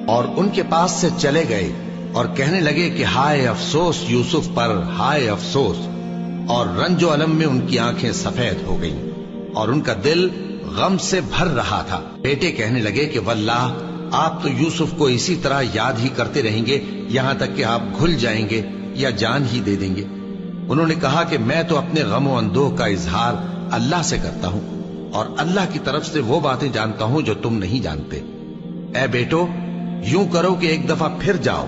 اور ان کے پاس سے چلے گئے اور کہنے لگے کہ ہائے افسوس یوسف پر، ہائے افسوس، اور رنج و الم میں ان کی آنکھیں سفید ہو گئیں اور ان کا دل غم سے بھر رہا تھا۔ بیٹے کہنے لگے کہ واللہ آپ تو یوسف کو اسی طرح یاد ہی کرتے رہیں گے یہاں تک کہ آپ گھل جائیں گے یا جان ہی دے دیں گے۔ انہوں نے کہا کہ میں تو اپنے غم و اندوہ کا اظہار اللہ سے کرتا ہوں اور اللہ کی طرف سے وہ باتیں جانتا ہوں جو تم نہیں جانتے۔ اے بیٹو، یوں کرو کہ ایک دفعہ پھر جاؤ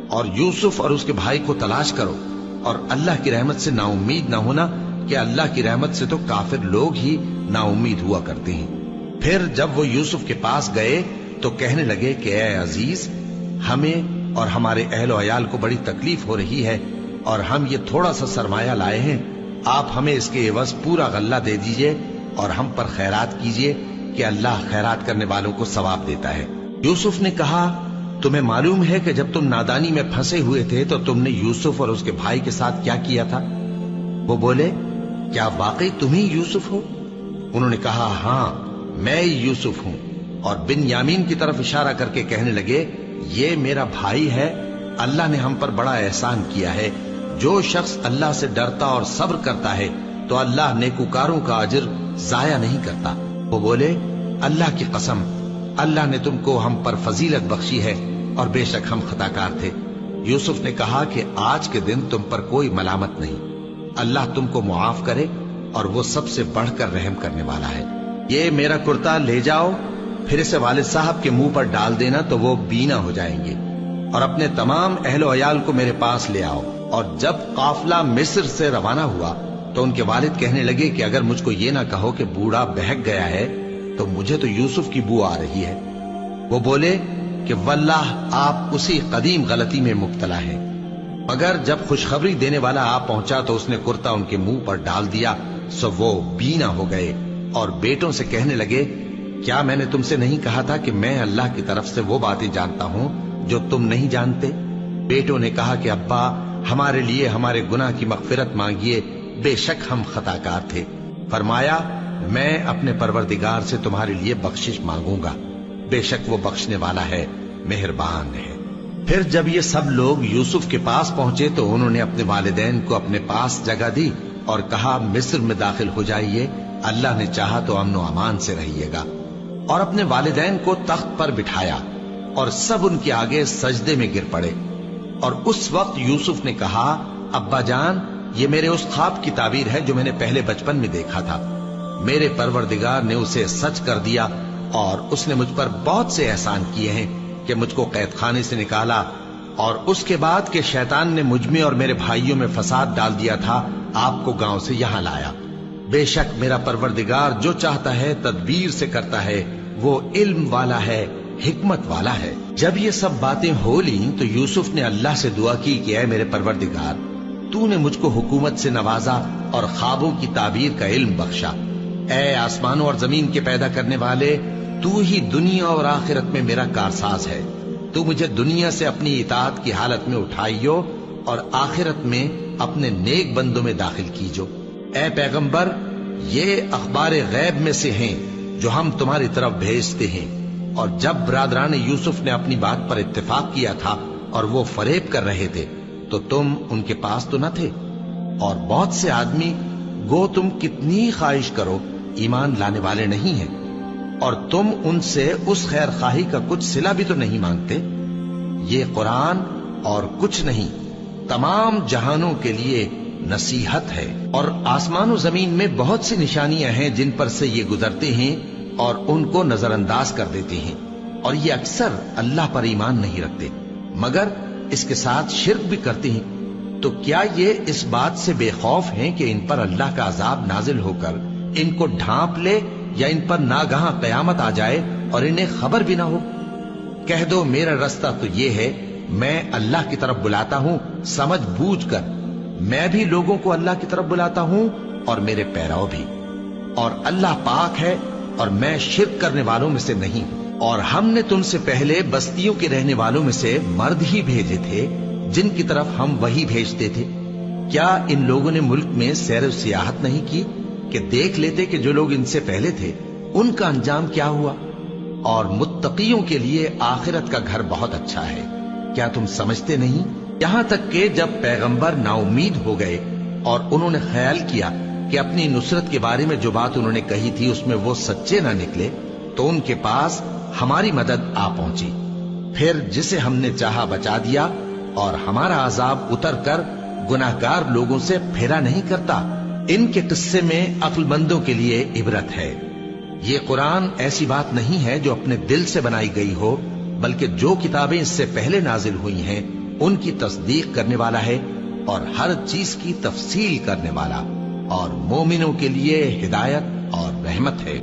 اور یوسف اور اس کے بھائی کو تلاش کرو، اور اللہ کی رحمت سے نا امید نہ ہونا کہ اللہ کی رحمت سے تو کافر لوگ ہی نا امید ہوا کرتے ہیں۔ پھر جب وہ یوسف کے پاس گئے تو کہنے لگے کہ اے عزیز، ہمیں اور ہمارے اہل و عیال کو بڑی تکلیف ہو رہی ہے اور ہم یہ تھوڑا سا سرمایہ لائے ہیں، آپ ہمیں اس کے عوض پورا غلہ دے دیجئے اور ہم پر خیرات کیجئے کہ اللہ خیرات کرنے والوں کو ثواب دیتا ہے۔ یوسف نے کہا تمہیں معلوم ہے کہ جب تم نادانی میں پھنسے ہوئے تھے تو تم نے یوسف اور اس کے بھائی کے ساتھ کیا کیا تھا؟ وہ بولے کیا واقعی تم ہی یوسف ہو؟ انہوں نے کہا ہاں میں یوسف ہوں، اور بن یامین کی طرف اشارہ کر کے کہنے لگے یہ میرا بھائی ہے، اللہ نے ہم پر بڑا احسان کیا ہے۔ جو شخص اللہ سے ڈرتا اور صبر کرتا ہے تو اللہ نیکوکاروں کا اجر ضائع نہیں کرتا۔ وہ بولے اللہ کی قسم، اللہ نے تم کو ہم پر فضیلت بخشی ہے اور بے شک ہم خطا کار تھے۔ یوسف نے کہا کہ آج کے دن تم پر کوئی ملامت نہیں، اللہ تم کو معاف کرے اور وہ سب سے بڑھ کر رحم کرنے والا ہے۔ یہ میرا کرتا لے جاؤ، پھر اسے والد صاحب کے منہ پر ڈال دینا تو وہ بینا ہو جائیں گے، اور اپنے تمام اہل و عیال کو میرے پاس لے آؤ۔ اور جب قافلہ مصر سے روانہ ہوا تو ان کے والد کہنے لگے کہ اگر مجھ کو یہ نہ کہو کہ بوڑھا بہک گیا ہے تو مجھے تو یوسف کی بو آ رہی ہے۔ وہ بولے کہ واللہ آپ اسی قدیم غلطی میں مبتلا ہیں۔ مگر جب خوشخبری دینے والا آپ پہنچا تو اس نے کرتا ان کے منہ پر ڈال دیا، سو وہ بینا ہو گئے اور بیٹوں سے کہنے لگے کیا میں نے تم سے نہیں کہا تھا کہ میں اللہ کی طرف سے وہ باتیں جانتا ہوں جو تم نہیں جانتے؟ بیٹوں نے کہا کہ ابا ہمارے لیے ہمارے گناہ کی مغفرت مانگیے، بے شک ہم خطا کار تھے۔ فرمایا میں اپنے پروردگار سے تمہارے لیے بخشش مانگوں گا، بے شک وہ بخشنے والا ہے، مہربان ہے۔ پھر جب یہ سب لوگ یوسف کے پاس پہنچے تو انہوں نے اپنے والدین کو اپنے پاس جگہ دی اور کہا مصر میں داخل ہو جائیے، اللہ نے چاہا تو امن و امان سے رہیے گا۔ اور اپنے والدین کو تخت پر بٹھایا اور سب ان کے آگے سجدے میں گر پڑے۔ اور اس وقت یوسف نے کہا ابا جان، یہ میرے اس خواب کی تعبیر ہے جو میں نے پہلے بچپن میں دیکھا تھا، میرے پروردگار نے اسے سچ کر دیا اور اس نے مجھ پر بہت سے احسان کیے ہیں کہ مجھ کو قید خانے سے نکالا، اور اس کے بعد کہ شیطان نے مجھ میں اور میرے بھائیوں میں فساد ڈال دیا تھا آپ کو گاؤں سے یہاں لایا۔ بے شک میرا پروردگار جو چاہتا ہے تدبیر سے کرتا ہے، وہ علم والا ہے، حکمت والا ہے۔ جب یہ سب باتیں ہو لیں تو یوسف نے اللہ سے دعا کی کہ اے میرے پروردگار، تو نے مجھ کو حکومت سے نوازا اور خوابوں کی تعبیر کا علم بخشا۔ اے آسمانوں اور زمین کے پیدا کرنے والے، تو ہی دنیا اور آخرت میں میرا کارساز ہے۔ تو مجھے دنیا سے اپنی اطاعت کی حالت میں اٹھائیو اور آخرت میں اپنے نیک بندوں میں داخل کیجو۔ اے پیغمبر، یہ اخبار غیب میں سے ہیں جو ہم تمہاری طرف بھیجتے ہیں۔ اور جب برادران یوسف نے اپنی بات پر اتفاق کیا تھا اور وہ فریب کر رہے تھے تو تم ان کے پاس تو نہ تھے، اور بہت سے آدمی گو تم کتنی خواہش کرو ایمان لانے والے نہیں ہیں، اور تم ان سے اس خیر خواہی کا کچھ صلہ بھی تو نہیں مانگتے۔ یہ قرآن اور کچھ نہیں تمام جہانوں کے لیے نصیحت ہے، اور آسمان و زمین میں بہت سی نشانیاں ہیں جن پر سے یہ گزرتے ہیں اور ان کو نظر انداز کر دیتے ہیں، اور یہ اکثر اللہ پر ایمان نہیں رکھتے مگر اس کے ساتھ شرک بھی کرتے ہیں۔ تو کیا یہ اس بات سے بے خوف ہیں کہ ان پر اللہ کا عذاب نازل ہو کر ان کو ڈھانپ لے، یا ان پر ناگہاں قیامت آ جائے اور انہیں خبر بھی نہ ہو؟ کہہ دو میرا رستہ تو یہ ہے، میں اللہ کی طرف بلاتا ہوں سمجھ بوجھ کر، میں بھی لوگوں کو اللہ کی طرف بلاتا ہوں اور میرے پیراؤ بھی، اور اللہ پاک ہے اور میں شرک کرنے والوں میں سے نہیں ہوں۔ اور ہم نے تم سے پہلے بستیوں کے رہنے والوں میں سے مرد ہی بھیجے تھے جن کی طرف ہم وہی بھیجتے تھے۔ کیا ان لوگوں نے ملک میں سیر و سیاحت نہیں کی کہ دیکھ لیتے کہ جو لوگ ان سے پہلے تھے ان کا انجام کیا ہوا؟ اور متقیوں کے لیے آخرت کا گھر بہت اچھا ہے۔ کیا تم سمجھتے نہیں؟ یہاں تک کہ جب پیغمبر نا امید ہو گئے اور انہوں نے خیال کیا کہ اپنی نصرت کے بارے میں جو بات انہوں نے کہی تھی اس میں وہ سچے نہ نکلے، تو ان کے پاس ہماری مدد آ پہنچی۔ پھر جسے ہم نے چاہا بچا دیا، اور ہمارا عذاب اتر کر گناہگار لوگوں سے پھیرا نہیں کرتا۔ ان کے قصے میں عقل مندوں کے لیے عبرت ہے۔ یہ قرآن ایسی بات نہیں ہے جو اپنے دل سے بنائی گئی ہو، بلکہ جو کتابیں اس سے پہلے نازل ہوئی ہیں ان کی تصدیق کرنے والا ہے اور ہر چیز کی تفصیل کرنے والا، اور مومنوں کے لیے ہدایت اور رحمت ہے۔